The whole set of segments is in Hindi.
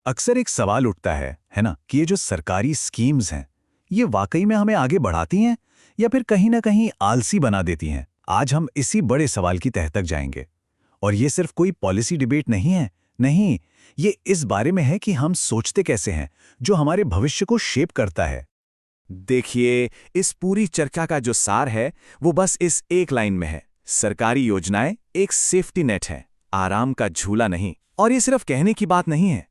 अक्सर एक सवाल उठता है ना, कि ये जो सरकारी स्कीम्स हैं, ये वाकई में हमें आगे बढ़ाती हैं या फिर कहीं ना कहीं आलसी बना देती हैं। आज हम इसी बड़े सवाल की तह तक जाएंगे। और ये सिर्फ कोई पॉलिसी डिबेट नहीं है। नहीं, ये इस बारे में है कि हम सोचते कैसे हैं, जो हमारे भविष्य को शेप करता है। देखिए, इस पूरी चर्चा का जो सार है वो बस इस एक लाइन में है। सरकारी योजनाएं एक सेफ्टी नेट है, आराम का झूला नहीं। और ये सिर्फ कहने की बात नहीं है।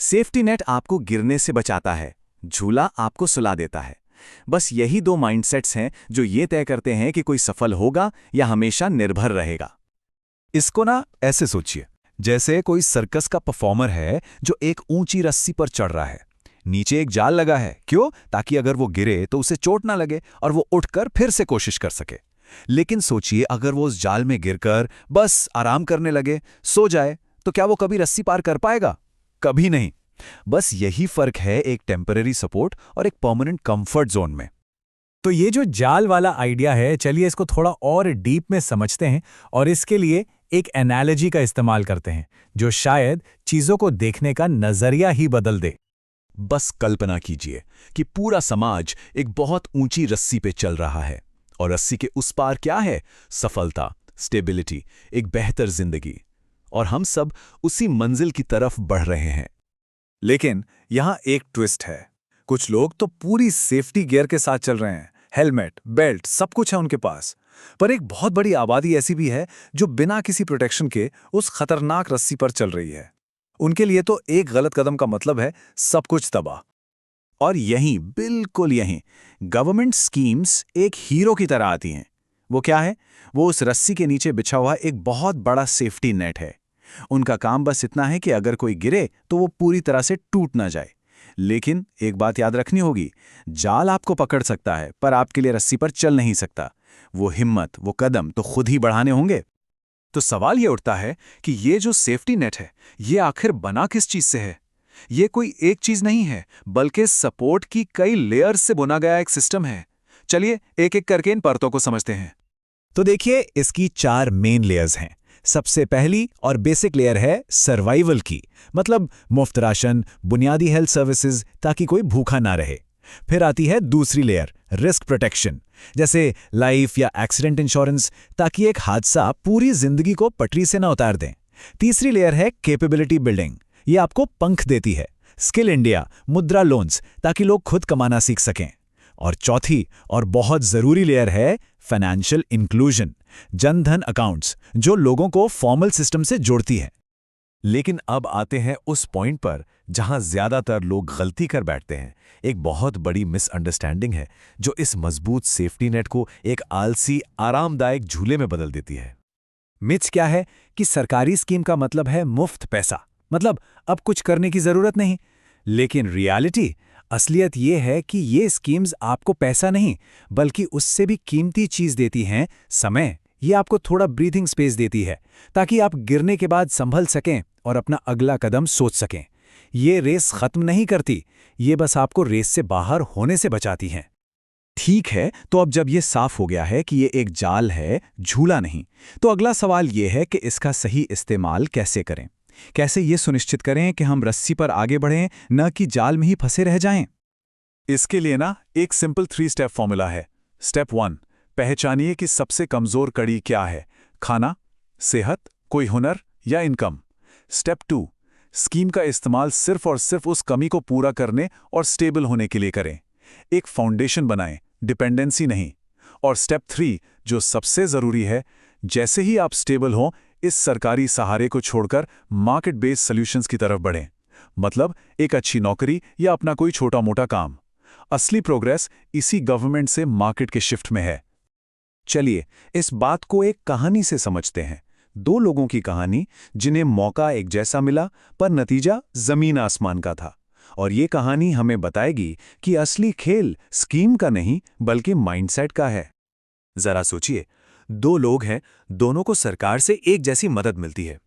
सेफ्टी नेट आपको गिरने से बचाता है, झूला आपको सुला देता है। बस यही दो माइंडसेट्स हैं जो ये तय करते हैं कि कोई सफल होगा या हमेशा निर्भर रहेगा। इसको ना ऐसे सोचिए, जैसे कोई सर्कस का परफॉर्मर है जो एक ऊंची रस्सी पर चढ़ रहा है। नीचे एक जाल लगा है, क्यों? ताकि अगर वो गिरे तो उसे चोट ना लगे और वो उठकर फिर से कोशिश कर सके। लेकिन सोचिए, अगर वो उस जाल में गिरकर बस आराम करने लगे, सो जाए, तो क्या वो कभी रस्सी पार कर पाएगा? कभी नहीं। बस यही फर्क है एक टेम्पररी सपोर्ट और एक परमानेंट कंफर्ट जोन में। तो ये जो जाल वाला आइडिया है, चलिए इसको थोड़ा और डीप में समझते हैं और इसके लिए एक एनालॉजी का इस्तेमाल करते हैं जो शायद चीजों को देखने का नजरिया ही बदल दे। बस कल्पना कीजिए कि पूरा समाज एक बहुत ऊंची रस्सी पे चल रहा है और रस्सी के उस पार क्या है? सफलता, स्टेबिलिटी, एक बेहतर जिंदगी। और हम सब उसी मंजिल की तरफ बढ़ रहे हैं। लेकिन यहां एक ट्विस्ट है। कुछ लोग तो पूरी सेफ्टी गियर के साथ चल रहे हैं, हेलमेट, बेल्ट, सब कुछ है उनके पास। पर एक बहुत बड़ी आबादी ऐसी भी है जो बिना किसी प्रोटेक्शन के उस खतरनाक रस्सी पर चल रही है। उनके लिए तो एक गलत कदम का मतलब है सब कुछ तबाह। और यहीं, बिल्कुल यहीं, गवर्नमेंट स्कीम्स एक हीरो की तरह आती हैं। वो क्या है? वो उस रस्सी के नीचे बिछा हुआ एक बहुत बड़ा सेफ्टी नेट है। उनका काम बस इतना है कि अगर कोई गिरे तो वो पूरी तरह से टूट ना जाए। लेकिन एक बात याद रखनी होगी, जाल आपको पकड़ सकता है पर आपके लिए रस्सी पर चल नहीं सकता। वो हिम्मत, वो कदम तो खुद ही बढ़ाने होंगे। तो सवाल ये उठता है कि ये जो सेफ्टी नेट है, ये आखिर बना किस चीज से है? ये कोई एक चीज नहीं है, बल्कि सपोर्ट की कई लेयर्स से बुना गया एक सिस्टम है। चलिए एक एक करके इन परतों को समझते हैं। तो देखिए, इसकी 4 मेन लेयर्स हैं। सबसे पहली और बेसिक लेयर है सर्वाइवल की, मतलब मुफ्त राशन, बुनियादी हेल्थ सर्विसेज, ताकि कोई भूखा ना रहे। फिर आती है दूसरी लेयर, रिस्क प्रोटेक्शन, जैसे लाइफ या एक्सीडेंट इंश्योरेंस, ताकि एक हादसा पूरी जिंदगी को पटरी से ना उतार दें। तीसरी लेयर है कैपेबिलिटी बिल्डिंग, ये आपको पंख देती है। स्किल इंडिया, मुद्रा लोन्स, ताकि लोग खुद कमाना सीख सकें। और चौथी और बहुत जरूरी लेयर है फाइनेंशियल इंक्लूजन, जनधन अकाउंट्स, जो लोगों को फॉर्मल सिस्टम से जोड़ती है। लेकिन अब आते हैं उस पॉइंट पर जहां ज्यादातर लोग गलती कर बैठते हैं। एक बहुत बड़ी मिसअंडरस्टैंडिंग है जो इस मजबूत सेफ्टी नेट को एक आलसी, आरामदायक झूले में बदल देती है। मिथ क्या है कि सरकारी स्कीम का मतलब है मुफ्त पैसा, मतलब अब कुछ करने की जरूरत नहीं। लेकिन रियलिटी, असलियत ये है कि ये स्कीम्स आपको पैसा नहीं बल्कि उससे भी कीमती चीज देती हैं, समय। ये आपको थोड़ा ब्रीथिंग स्पेस देती है ताकि आप गिरने के बाद संभल सकें और अपना अगला कदम सोच सकें। ये रेस खत्म नहीं करती, ये बस आपको रेस से बाहर होने से बचाती हैं। ठीक है, तो अब जब ये साफ हो गया है कि ये एक जाल है, झूला नहीं, तो अगला सवाल ये है कि इसका सही इस्तेमाल कैसे करें। कैसे ये सुनिश्चित करें कि हम रस्सी पर आगे बढ़ें, न कि जाल में ही फंसे रह जाएं। इसके लिए ना एक सिंपल 3 स्टेप फॉर्मूला है। स्टेप 1, पहचानिए कि सबसे कमजोर कड़ी क्या है। खाना, सेहत, कोई हुनर या इनकम। स्टेप 2, स्कीम का इस्तेमाल सिर्फ और सिर्फ उस कमी को पूरा करने और स्टेबल होने के लिए करें। एक फाउंडेशन बनाएं, डिपेंडेंसी नहीं। और स्टेप 3, जो सबसे जरूरी है, जैसे ही आप स्टेबल हों, इस सरकारी सहारे को छोड़कर मार्केट बेस्ड सॉल्यूशंस की तरफ बढ़ें। मतलब एक अच्छी नौकरी या अपना कोई छोटा मोटा काम। असली प्रोग्रेस इसी गवर्नमेंट से मार्केट के शिफ्ट में है। चलिए इस बात को एक कहानी से समझते हैं। 2 लोगों की कहानी जिन्हें मौका एक जैसा मिला, पर नतीजा जमीन आसमान का था। और ये कहानी हमें बताएगी कि असली खेल स्कीम का नहीं बल्कि माइंडसेट का है। जरा सोचिए, 2 लोग हैं, दोनों को सरकार से एक जैसी मदद मिलती है।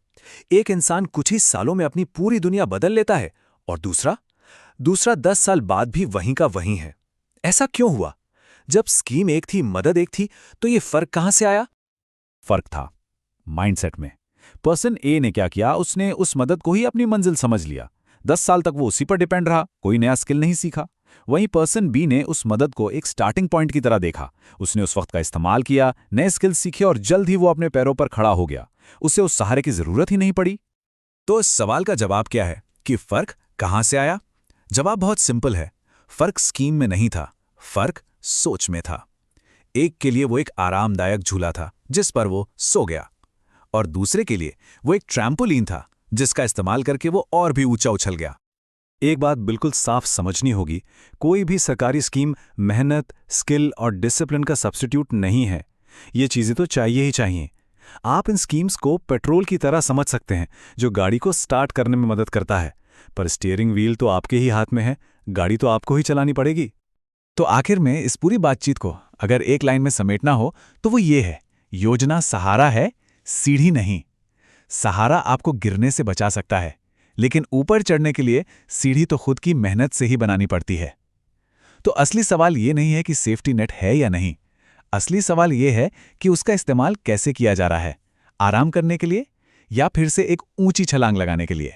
एक इंसान कुछ ही सालों में अपनी पूरी दुनिया बदल लेता है और दूसरा 10 साल बाद भी वहीं का वहीं है। ऐसा क्यों हुआ? जब स्कीम एक थी, मदद एक थी, तो ये फर्क कहां से आया? फर्क था माइंडसेट में। पर्सन ए ने क्या किया, उसने उस मदद को ही अपनी मंजिल समझ लिया। 10 साल तक वो उसी पर डिपेंड रहा, कोई नया स्किल नहीं सीखा। वहीं पर्सन बी ने उस मदद को एक स्टार्टिंग पॉइंट की तरह देखा। उसने उस वक्त का इस्तेमाल किया, नए स्किल सीखे और जल्द ही वो अपने पैरों पर खड़ा हो गया। उसे उस सहारे की जरूरत ही नहीं पड़ी। तो इस सवाल का जवाब क्या है कि फर्क कहां से आया? जवाब बहुत सिंपल है। फर्क स्कीम में नहीं था, फर्क सोच में था। एक के लिए वो एक आरामदायक झूला था जिस पर वो सो गया, और दूसरे के लिए वो एक ट्रैम्पोलिन था जिसका इस्तेमाल करके वो और भी ऊंचा उछल गया। एक बात बिल्कुल साफ समझनी होगी, कोई भी सरकारी स्कीम मेहनत, स्किल और डिसिप्लिन का सब्स्टिट्यूट नहीं है। ये चीज़ें तो चाहिए ही चाहिए। आप इन स्कीम्स को पेट्रोल की तरह समझ सकते हैं जो गाड़ी को स्टार्ट करने में मदद करता है, पर स्टीयरिंग व्हील तो आपके ही हाथ में है, गाड़ी तो आपको ही चलानी पड़ेगी। तो आखिर में इस पूरी बातचीत को अगर एक लाइन में समेटना हो तो वो ये है, योजना सहारा है, सीढ़ी नहीं। सहारा आपको गिरने से बचा सकता है, लेकिन ऊपर चढ़ने के लिए सीढ़ी तो खुद की मेहनत से ही बनानी पड़ती है। तो असली सवाल ये नहीं है कि सेफ्टी नेट है या नहीं, असली सवाल ये है कि उसका इस्तेमाल कैसे किया जा रहा है, आराम करने के लिए या फिर से एक ऊंची छलांग लगाने के लिए।